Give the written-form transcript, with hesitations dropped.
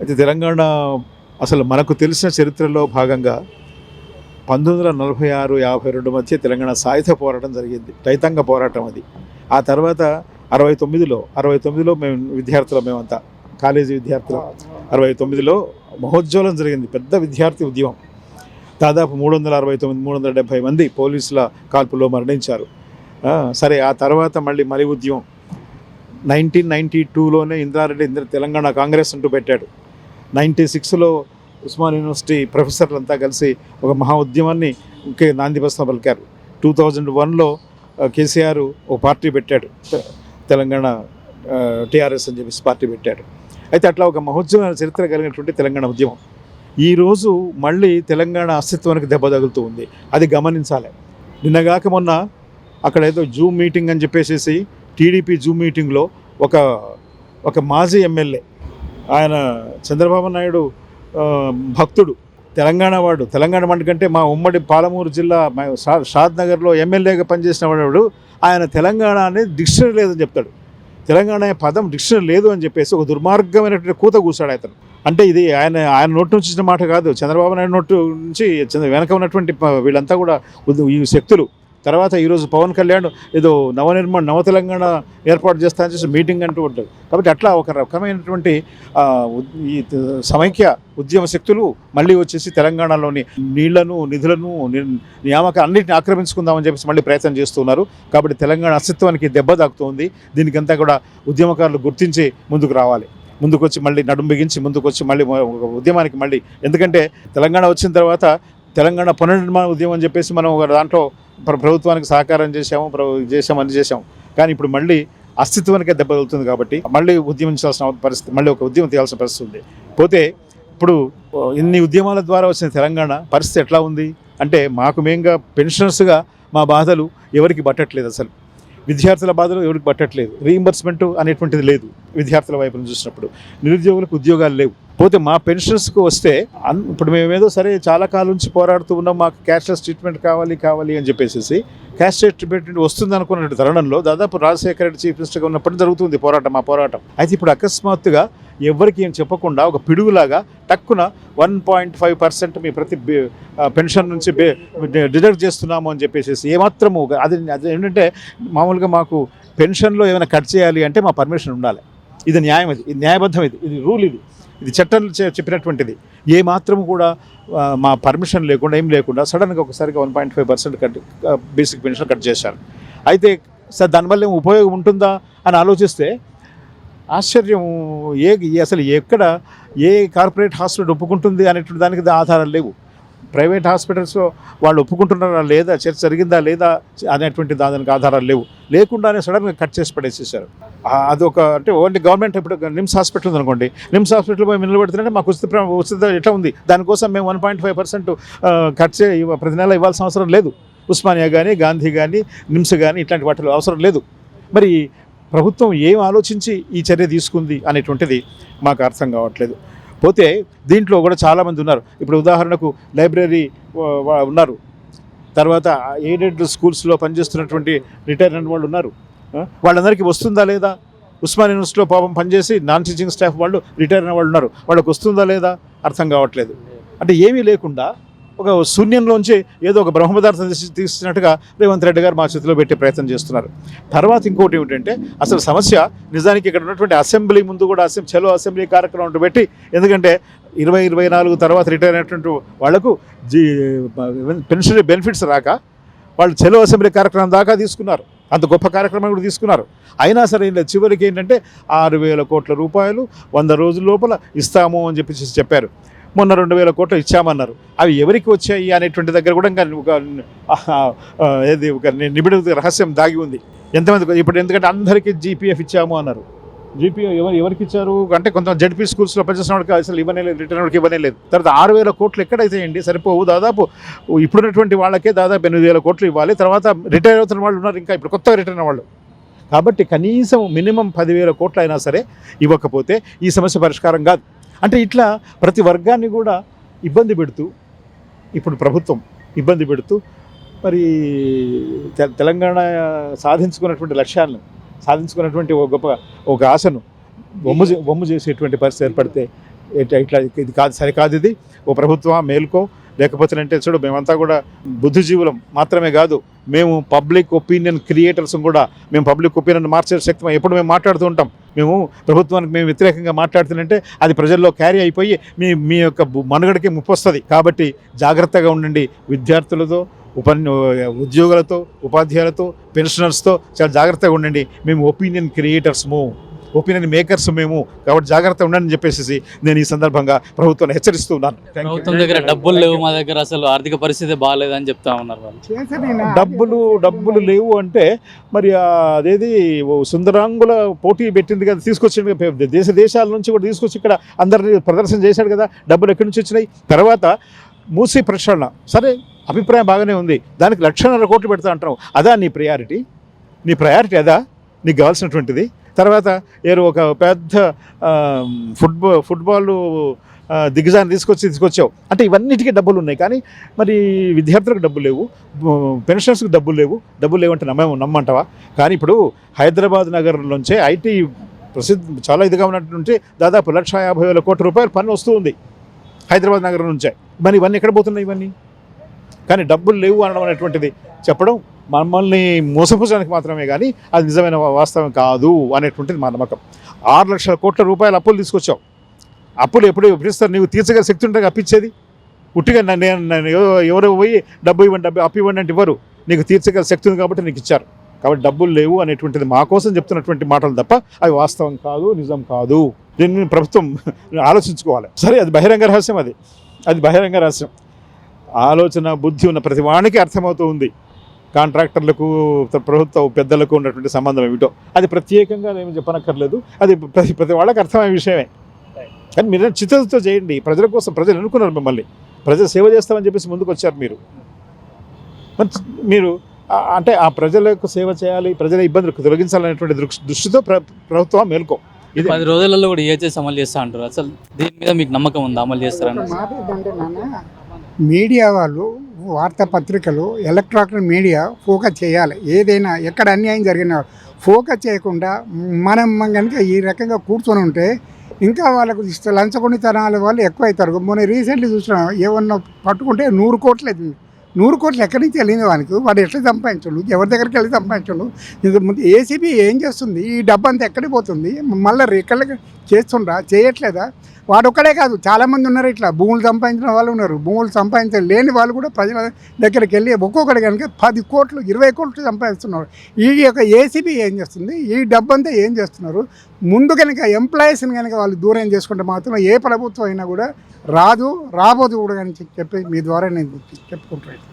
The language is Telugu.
అయితే తెలంగాణ అసలు మనకు తెలిసిన చరిత్రలో భాగంగా 1946-52 మధ్య తెలంగాణ సాయుధ పోరాటం జరిగింది, రైతాంగ పోరాటం అది. ఆ తర్వాత 69లో మేము మేమంతా కాలేజీ విద్యార్థులు 69లో మహోజ్వలం జరిగింది, పెద్ద విద్యార్థి ఉద్యమం. దాదాపు 369-370 మంది పోలీసుల కాల్పుల్లో మరణించారు. సరే, ఆ తర్వాత మళ్ళీ ఉద్యమం 1992లోనే ఇంద్రారెడ్డి తెలంగాణ కాంగ్రెస్ అంటూ పెట్టాడు. 96లో ఉస్మాన్ యూనివర్సిటీ ప్రొఫెసర్లంతా కలిసి ఒక మహా ఉద్యమాన్ని నాందిబస్తా పలికారు. 2001లో కేసీఆర్ ఒక పార్టీ పెట్టాడు, తెలంగాణ టీఆర్ఎస్ అని చెప్పేసి పార్టీ పెట్టాడు. అయితే అట్లా ఒక మహోద్యమైన చరిత్ర కలిగినటువంటి తెలంగాణ ఉద్యమం ఈరోజు మళ్ళీ తెలంగాణ అస్తిత్వానికి దెబ్బ తగులుతూ ఉంది. అది గమనించాలి. నిన్నగాక మొన్న అక్కడ ఏదో జూమ్ మీటింగ్ అని చెప్పేసి టీడీపీ జూమ్ మీటింగ్లో ఒక మాజీ ఎమ్మెల్యే, ఆయన చంద్రబాబు నాయుడు భక్తుడు, తెలంగాణ వాడు, తెలంగాణ వాడి కంటే మా ఉమ్మడి పాలమూరు జిల్లా షాద్ నగర్లో ఎమ్మెల్యేగా పనిచేసిన వాడు, ఆయన తెలంగాణ అనేది డిక్షనరీ లేదని చెప్తాడు. తెలంగాణ పదం డిక్షనరీ లేదు అని చెప్పేసి ఒక దుర్మార్గమైనటువంటి కూత కూసాడు అతను. అంటే ఇది ఆయన నోటి నుంచి ఇచ్చిన మాట కాదు, చంద్రబాబు నాయుడు నోటి నుంచి వెనక ఉన్నటువంటి వీళ్ళంతా కూడా ఈ శక్తులు. తర్వాత ఈరోజు పవన్ కళ్యాణ్ ఏదో నవ తెలంగాణ ఏర్పాటు చేస్తానని చెప్పి మీటింగ్ అంటూ ఉంటుంది. కాబట్టి అట్లా ఒక రకమైనటువంటి ఈ సమైక్య ఉద్యమ శక్తులు మళ్ళీ వచ్చేసి తెలంగాణలోని నీళ్లను, నిధులను, నియామక అన్నింటిని ఆక్రమించుకుందామని చెప్పేసి మళ్ళీ ప్రయత్నం చేస్తున్నారు. కాబట్టి తెలంగాణ అస్తిత్వానికి దెబ్బ తాకుతుంది. దీనికంతా కూడా ఉద్యమకారులు గుర్తించి ముందుకు రావాలి. ముందుకొచ్చి మళ్ళీ నడుం బిగించి ముందుకొచ్చి మళ్ళీ ఉద్యమానికి మళ్ళీ, ఎందుకంటే తెలంగాణ వచ్చిన తర్వాత తెలంగాణ పునర్నిర్మాణ ఉద్యమం అని చెప్పేసి మనం ఒక దాంట్లో ప్రభుత్వానికి సహకారం చేసాము. కానీ ఇప్పుడు మళ్ళీ అస్తిత్వానికే దెబ్బ తగులుతుంది. కాబట్టి మళ్ళీ ఉద్యమించాల్సిన పరిస్థితి, మళ్ళీ ఒక ఉద్యమం తీయాల్సిన పరిస్థితి ఉంది. పోతే ఇప్పుడు ఇన్ని ఉద్యమాల ద్వారా వచ్చిన తెలంగాణ పరిస్థితి ఎట్లా ఉంది అంటే, మేంగా పెన్షనర్స్గా మా బాధలు ఎవరికి పట్టట్లేదు. అసలు విద్యార్థుల బాధలు ఎవరికి పట్టట్లేదు. రీయింబర్స్మెంట్ అనేటువంటిది లేదు విద్యార్థుల వైపు నుంచి చూసినప్పుడు. నిరుద్యోగులకు ఉద్యోగాలు లేవు. పోతే మా పెన్షన్స్కి వస్తే ఇప్పుడు మేమేదో సరే చాలా కాలం నుంచి పోరాడుతూ ఉన్నాం, మాకు క్యాష్లెస్ ట్రీట్మెంట్ కావాలి అని చెప్పేసి క్యాష్లెస్ ట్రీట్మెంట్ వస్తుంది అనుకున్న తరుణంలో దాదాపు రాజశేఖర రెడ్డి చీఫ్ మినిస్టర్గా ఉన్నప్పటికీ జరుగుతుంది మా పోరాటం. అయితే ఇప్పుడు అకస్మాత్తుగా ఎవరికి ఏం చెప్పకుండా ఒక పిడుగులాగా టక్కున 1.5% మీ ప్రతి పెన్షన్ నుంచి డిడక్ట్ చేస్తున్నాము అని చెప్పేసి ఏమాత్రము అది ఏంటంటే, మామూలుగా మాకు పెన్షన్లో ఏమైనా కట్ చేయాలి అంటే మా పర్మిషన్ ఉండాలి. ఇది న్యాయం, ఇది న్యాయబద్ధం, ఇది రూల్, ఇది చట్టం చెప్పినటువంటిది. ఏ మాత్రము కూడా మా పర్మిషన్ లేకుండా ఏం లేకుండా సడన్గా ఒకసారిగా 1.5% కట్ బేసిక్ పెన్షన్ కట్ చేశారు. అయితే సార్ దానివల్ల ఏం ఉపయోగం ఉంటుందా అని ఆలోచిస్తే ఆశ్చర్యం. అసలు ఎక్కడ ఏ కార్పొరేట్ హాస్పిటల్ ఒప్పుకుంటుంది అనేటువంటి దానికి ఆధారాలు లేవు. ప్రైవేట్ హాస్పిటల్స్లో వాళ్ళు ఒప్పుకుంటున్నారా లేదా, చర్చ జరిగిందా లేదా అనేటువంటి దానికి ఆధారాలు లేవు. లేకుండానే సడన్గా కట్ చేసి పడేసేసారు. అదొక అంటే ఓన్లీ గవర్నమెంట్. ఇప్పుడు నిమ్స్ హాస్పిటల్ ఉందనుకోండి, నిమ్స్ హాస్పిటల్ పోయి నిలబెడుతుంటే మాకు ఉచిత ఎట్లా ఉంది, దానికోసం మేము 1.5% కట్ ప్రతి నెల ఇవ్వాల్సిన అవసరం లేదు. ఉస్మానియా కానీ, గాంధీ కానీ, నిమ్స్ కానీ ఇట్లాంటి వాటిలో అవసరం లేదు. మరి ప్రభుత్వం ఏం ఆలోచించి ఈ చర్య తీసుకుంది అనేటువంటిది మాకు అర్థం కావట్లేదు. పోతే దీంట్లో కూడా చాలామంది ఉన్నారు. ఇప్పుడు ఉదాహరణకు లైబ్రరీ ఉన్నారు, తర్వాత ఎయిడెడ్ స్కూల్స్లో పనిచేస్తున్నటువంటి రిటైర్ అయిన వాళ్ళు ఉన్నారు. వాళ్ళందరికీ వస్తుందా లేదా? ఉస్మాన్ యూనివర్సిటీలో పాపం పనిచేసి నాన్ టీచింగ్ స్టాఫ్ వాళ్ళు రిటైర్ అయిన వాళ్ళు ఉన్నారు, వాళ్ళకి వస్తుందా లేదా అర్థం కావట్లేదు. అంటే ఏమీ లేకుండా ఒక శూన్యంలోంచి ఏదో ఒక బ్రహ్మపదార్థం తీసినట్టుగా రేవంత్ రెడ్డి గారు మా చేతిలో పెట్టే ప్రయత్నం చేస్తున్నారు. తర్వాత ఇంకోటి ఏమిటంటే, అసలు సమస్య నిజానికి ఇక్కడ ఉన్నటువంటి అసెంబ్లీ ముందు కూడా చలో అసెంబ్లీ కార్యక్రమం పెట్టి, ఎందుకంటే 2024 తర్వాత రిటైర్ అయినటువంటి వాళ్లకు పెన్షన్ బెనిఫిట్స్ రాక వాళ్ళు చలో అసెంబ్లీ కార్యక్రమం దాకా తీసుకున్నారు. అంత గొప్ప కార్యక్రమం కూడా తీసుకున్నారు. అయినా సరే చివరికి ఏంటంటే 6,000 కోట్ల రూపాయలు 100 రోజుల లోపల ఇస్తాము అని చెప్పారు. మొన్న 2,000 కోట్లు ఇచ్చామన్నారు. అవి ఎవరికి వచ్చాయి అనేటువంటి దగ్గర కూడా ఒక నిబిడ రహస్యం దాగి ఉంది. ఎంతమంది ఇప్పుడు, ఎందుకంటే అందరికీ జీపీఎఫ్ ఇచ్చాము అన్నారు. జీపీఎఫ్ ఎవరికి ఇచ్చారు అంటే, కొంత జడ్పీ స్కూల్స్లో పనిచేసిన వాడికి అసలు ఇవ్వనే లేదు, రిటర్న్ వాడికి ఇవ్వనే లేదు. తర్వాత 6,000 కోట్లు ఎక్కడైతే అండి సరిపోవు. దాదాపు ఇప్పుడున్నటువంటి వాళ్ళకే దాదాపు 8,000 కోట్లు ఇవ్వాలి. తర్వాత రిటైర్ అవుతున్న వాళ్ళు ఉన్నారు, ఇంకా ఇప్పుడు కొత్తగా రిటైర్ అయిన వాళ్ళు. కాబట్టి కనీసం మినిమం 10,000 కోట్లు అయినా సరే ఇవ్వకపోతే ఈ సమస్య పరిష్కారం కాదు. అంటే ఇట్లా ప్రతి వర్గాన్ని కూడా ఇబ్బంది పెడుతూ, ఇప్పుడు ప్రభుత్వం ఇబ్బంది పెడుతూ మరి తెలంగాణ సాధించుకున్నటువంటి లక్ష్యాలను, సాధించుకున్నటువంటి ఒక గొప్ప ఒక ఆశను వమ్ము చేసేటువంటి పరిస్థితి ఏర్పడితే ఇట్లా ఇది కాదు, సరికాదు, ఇది ఓ ప్రభుత్వం మేల్కో, లేకపోతే అంటే చూడు మేమంతా కూడా బుద్ధిజీవులం మాత్రమే కాదు, మేము పబ్లిక్ ఒపీనియన్ క్రియేటర్స్ కూడా. మేము పబ్లిక్ ఒపీనియన్ మార్చే శక్తి ఎప్పుడు మేము మాట్లాడుతూ ఉంటాం. మేము ప్రభుత్వానికి మేము వ్యతిరేకంగా మాట్లాడుతుంటే అది ప్రజల్లో క్యారీ అయిపోయి మీ యొక్క మనుగడకి ముప్పు వస్తుంది. కాబట్టి జాగ్రత్తగా ఉండండి. విద్యార్థులతో, ఉద్యోగులతో, ఉపాధ్యాయులతో, పెన్షనర్స్తో చాలా జాగ్రత్తగా ఉండండి. మేము ఒపీనియన్ క్రియేటర్స్ము, ఒపీనియన్ మేకర్స్ మేము, కాబట్టి జాగ్రత్త ఉండండి అని చెప్పేసి నేను ఈ సందర్భంగా ప్రభుత్వాన్ని హెచ్చరిస్తున్నాను. ప్రభుత్వం దగ్గర డబ్బులు లేవు, మా దగ్గర అసలు ఆర్థిక పరిస్థితి బాగాలేదని చెప్తా ఉన్నారు వాళ్ళు. డబ్బులు లేవు అంటే మరి అదేది సుందరాంగుల పోటీ పెట్టింది కదా, తీసుకొచ్చింది దేశాల నుంచి కూడా తీసుకొచ్చి ఇక్కడ అందరినీ ప్రదర్శన చేశాడు కదా. డబ్బులు ఎక్కడి నుంచి వచ్చినాయి? తర్వాత మూసీ ప్రక్షాళన, సరే అభిప్రాయం బాగానే ఉంది, దానికి 1,50,000 కోట్లు పెడతా అంటున్నావు. అదా నీ ప్రయారిటీ? నీ ప్రయారిటీ అదా నీకు కావాల్సినటువంటిది? తర్వాత ఏదో ఒక పెద్ద ఫుట్బాల్ దిగ్గజాన్ని తీసుకొచ్చావు అంటే ఇవన్నిటికీ డబ్బులు ఉన్నాయి, కానీ మరి విద్యార్థులకు డబ్బులు లేవు, పెన్షనర్స్కి డబ్బులు లేవు అంటే నమ్మంటావా? కానీ ఇప్పుడు హైదరాబాద్ నగరంలోంచే ఐటీ చాలా ఇదిగా ఉన్నటువంటి దాదాపు 1,50,000 కోట్ల రూపాయల పన్ను వస్తూ ఉంది హైదరాబాద్ నగరం నుంచే. మరి ఇవన్నీ ఎక్కడ పోతున్నాయి ఇవన్నీ? కానీ డబ్బులు లేవు అనడం అనేటువంటిది చెప్పడం మమ్మల్ని మోసపుచ్చడానికి మాత్రమే, కానీ అది నిజమైన వాస్తవం కాదు అనేటువంటిది మా నమ్మకం. 6,00,000 కోట్ల రూపాయల అప్పులు తీసుకొచ్చావు. అప్పులు ఎప్పుడు ఇస్తారు? నీవు తీర్చగల శక్తి ఉంటే అప్పిచ్చేది. ఉట్టిగా నేను ఎవరో పోయి అప్పు ఇవ్వండి అంటే ఇవ్వరు. నీకు తీర్చగల శక్తి ఉంది కాబట్టి నీకు ఇచ్చారు. కాబట్టి డబ్బులు లేవు అనేటువంటిది మా కోసం చెప్తున్నటువంటి మాటలు తప్ప అవి వాస్తవం కాదు, నిజం కాదు. దీన్ని ప్రభుత్వం ఆలోచించుకోవాలి. సరే, అది బహిరంగ రహస్యం, అది బహిరంగ రహస్యం. ఆలోచన బుద్ధి ఉన్న ప్రతి వానికి అర్థమవుతూ ఉంది కాంట్రాక్టర్లకు ప్రభుత్వ పెద్దలకు ఉన్నటువంటి సంబంధం ఏమిటో. అది ప్రత్యేకంగా నేను చెప్పనక్కర్లేదు, అది ప్రతి వాళ్ళకి అర్థమయ్యే విషయమే. కానీ మీరు చిత్తతో చేయండి. ప్రజల కోసం ప్రజలు ఎన్నుకున్నారు మిమ్మల్ని, ప్రజలు సేవ చేస్తామని చెప్పేసి ముందుకు వచ్చారు మీరు అంటే ఆ ప్రజలకు సేవ చేయాలి, ప్రజల ఇబ్బందులకు తొలగించాలనేటువంటి దృష్టితో ప్రభుత్వం మేల్కో. ఇది 10 రోజులలో కూడా ఏచేసి అమలు చేస్తా అంటారు. అసలు దీని మీద మీకు నమ్మకం ఉందా అమలు చేస్తారని? మీడియా వాళ్ళు, వార్తాపత్రికలు, ఎలక్ట్రానిక్ మీడియా ఫోకస్ చేయాలి. ఏదైనా ఎక్కడ అన్యాయం జరిగినా ఫోకస్ చేయకుండా మనం కనుక ఈ రకంగా కూర్చొని ఉంటే ఇంకా వాళ్ళకు లంచగొండితనాల వాళ్ళు ఎక్కువ అవుతారు. మొన్న రీసెంట్లీ చూసినా ఏమన్నా పట్టుకుంటే 100 కోట్లు అవుతుంది. 100 కోట్లు ఎక్కడి నుంచి వెళ్ళింది వాడు ఎట్లా సంపాదించండు, ఎవరి దగ్గరికి వెళ్ళి సంపాదించండు? ముందు ఏసీబీ ఏం చేస్తుంది? ఈ డబ్బు అంతా ఎక్కడికి పోతుంది? మళ్ళీ ఎక్కడికి చేస్తుండ్రా, చేయట్లేదా? వాడు ఒక్కడే కాదు, చాలామంది ఉన్నారు ఇట్లా భూములు సంపాదించిన వాళ్ళు ఉన్నారు. భూములు సంపాదించలేని వాళ్ళు కూడా ప్రజల దగ్గరికి వెళ్ళి ఒక్కొక్కటి కనుక 10 కోట్లు 20 కోట్లు సంపాదిస్తున్నారు. ఈ యొక్క ఏసీబీ ఏం చేస్తుంది? ఈ డబ్బు అంతా ఏం చేస్తున్నారు? ముందు కనుక ఎంప్లాయీస్ని కనుక వాళ్ళు దూరం చేసుకుంటే మాత్రం ఏ ప్రభుత్వం అయినా కూడా రాబోదు కూడా అని చెప్పి మీ ద్వారా నేను చెప్పుకుంటున్నాను.